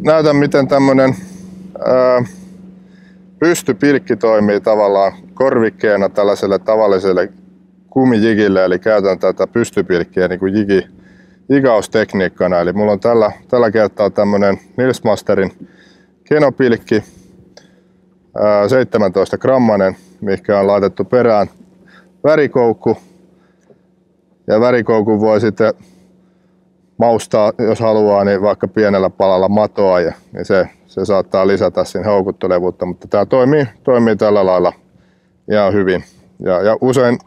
näytän miten tämmönen pystypilkki toimii tavallaan korvikkeena tällaiselle tavalliselle kumijigille, eli käytän tätä pystypilkkiä niin kuin jigaustekniikkana. Eli mulla on tällä kertaa tämmönen Nilsmasterin kenopilkki, 17 grammanen, mikä on laitettu perään värikoukku. Ja värikoukun voi sitten maustaa, jos haluaa, niin vaikka pienellä palalla matoa, ja niin se saattaa lisätä siinä houkuttelevuutta, mutta tämä toimii tällä lailla ihan hyvin. Ja usein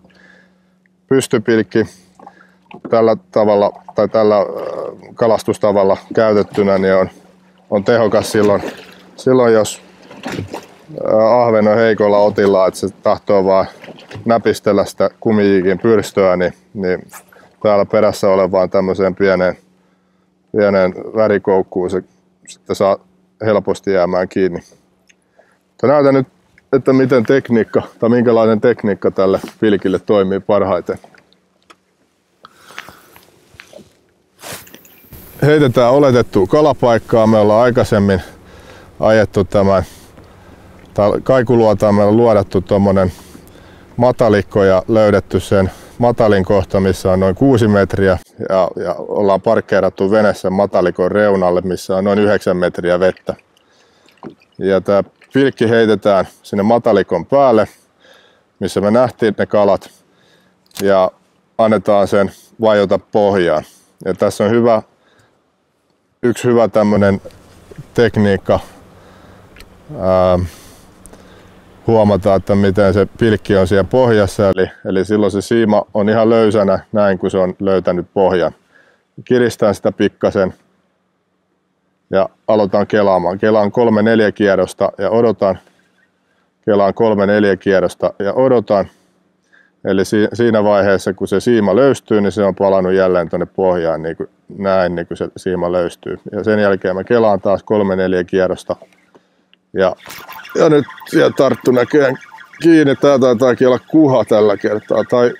pystypilkki tällä tavalla tai tällä kalastustavalla käytettynä niin on tehokas silloin jos ahven on heikolla otilla, että se tahtoo vaan näpistellä sitä kumijikin pyrstöä, niin täällä perässä olevaan tämmöiseen pieneen värikoukkuun se sitten saa helposti jäämään kiinni. Mutta näytän nyt, että minkälainen tekniikka tälle pilkille toimii parhaiten. Heitetään oletettua kalapaikkaa. Me ollaan aikaisemmin ajettu tämän kaikuluotaan, meillä on luodattu tuommoinen matalikko ja löydetty sen matalin kohta, missä on noin 6 metriä ja ollaan parkkeerattu vene sen matalikon reunalle, missä on noin 9 metriä vettä. Ja tämä pilkki heitetään sinne matalikon päälle, missä me nähtiin ne kalat, ja annetaan sen vajota pohjaan. Ja tässä on yksi hyvä tämmöinen tekniikka huomata, että miten se pilkki on siellä pohjassa, eli silloin se siima on ihan löysänä näin, kun se on löytänyt pohjan. Kiristän sitä pikkasen ja aloitan kelaamaan. Kelaan 3-4 kierrosta ja odotan. Kelaan 3-4 kierrosta ja odotan. Eli siinä vaiheessa, kun se siima löystyy, niin se on palannut jälleen tuonne pohjaan niin kuin se siima löystyy. Ja sen jälkeen mä kelaan taas 3-4 kierrosta. Ja nyt siellä tarttu näköjään kiinni. Tää taitaakin olla kuha tällä kertaa. Tai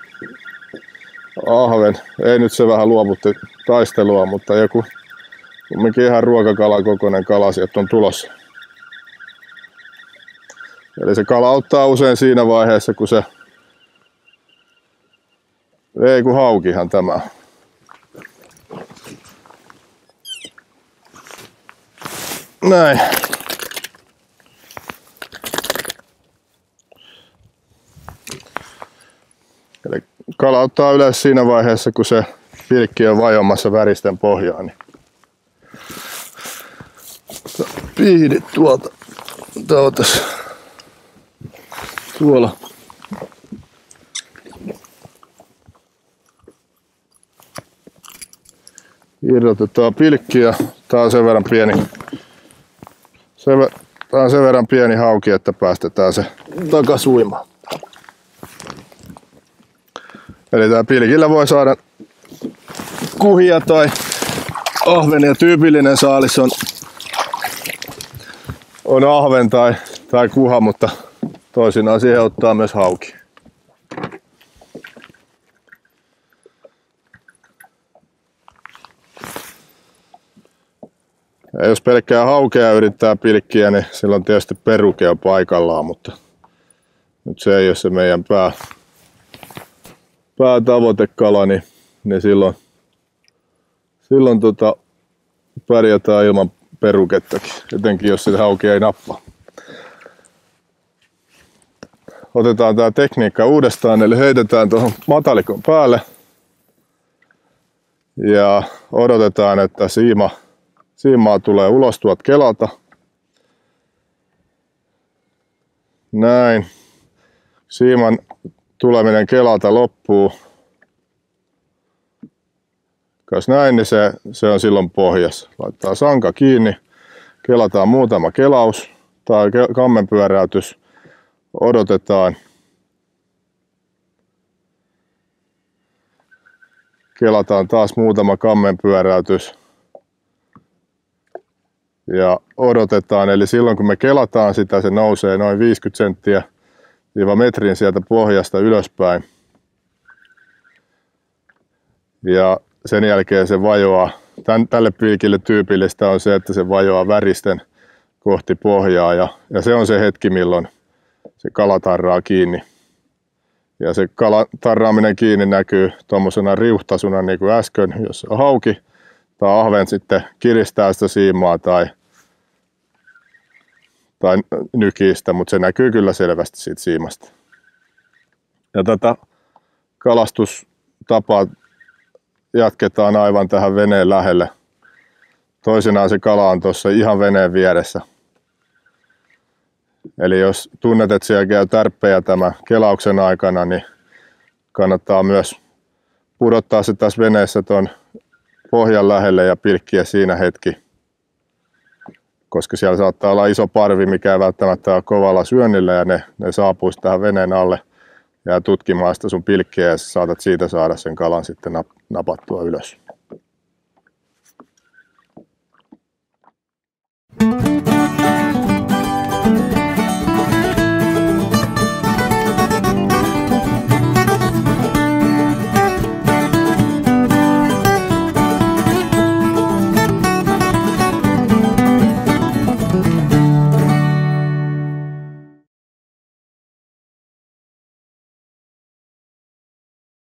ahven. Ei nyt se vähän luovutti taistelua, mutta joku kumminkin ihan ruokakala kokoinen kala sieltä on tulossa. Eli se kala ottaa usein siinä vaiheessa, kun se... Ei kun haukihan tämä. Näin. Eli kala ottaa yleensä siinä vaiheessa, kun se pilkki on vajomassa väristen pohjaan. Niin pihdit tuolta. Tuolla. Irrotetaan pilkki ja tää on sen verran pieni hauki, että päästetään se takas uimaan. Eli tää pilkillä voi saada kuhia tai ahvenia. Tyypillinen saalis on ahven tai kuha, mutta toisinaan siihen ottaa myös hauki. Ja jos pelkkää haukea yrittää pilkkiä, niin silloin tietysti peruke on paikallaan, mutta nyt se ei ole se meidän päätavoitekala, niin silloin pärjätään ilman perukettakin, etenkin jos sitä haukea ei nappaa. Otetaan tämä tekniikka uudestaan, eli heitetään tuohon matalikon päälle ja odotetaan, että siimaa tulee ulos tuolta kelalta. Näin. Siiman tuleminen kelalta loppuu. Kas näin, niin se on silloin pohjassa. Laittaa sanka kiinni. Kelataan muutama kelaus tai kammenpyöräytys. Odotetaan. Kelataan taas muutama kammenpyöräytys. Ja odotetaan, eli silloin kun me kelataan sitä, se nousee noin 50 senttiä metrin sieltä pohjasta ylöspäin. Ja sen jälkeen se vajoaa tälle pilkille tyypillistä on se, että se vajoaa väristen kohti pohjaa ja se on se hetki, milloin se kala tarraa kiinni. Ja se kala tarraaminen kiinni näkyy tuommoisena riuhtaisuna niin kuin äsken, jos on hauki tai ahven sitten kiristää sitä siimaa tai nykistä, mutta se näkyy kyllä selvästi siitä siimasta. Ja tätä kalastustapaa jatketaan aivan tähän veneen lähelle. Toisinaan se kala on tuossa ihan veneen vieressä. Eli jos tunnet, että siellä käy tärppejä tämän kelauksen aikana, niin kannattaa myös pudottaa se tässä veneessä tuon pohjan lähelle ja pilkkiä siinä hetki. Koska siellä saattaa olla iso parvi, mikä ei välttämättä ole kovalla syönnillä ja ne saapuisi tähän veneen alle ja tutkimaan sitä sun pilkkiä ja saatat siitä saada sen kalan sitten napattua ylös.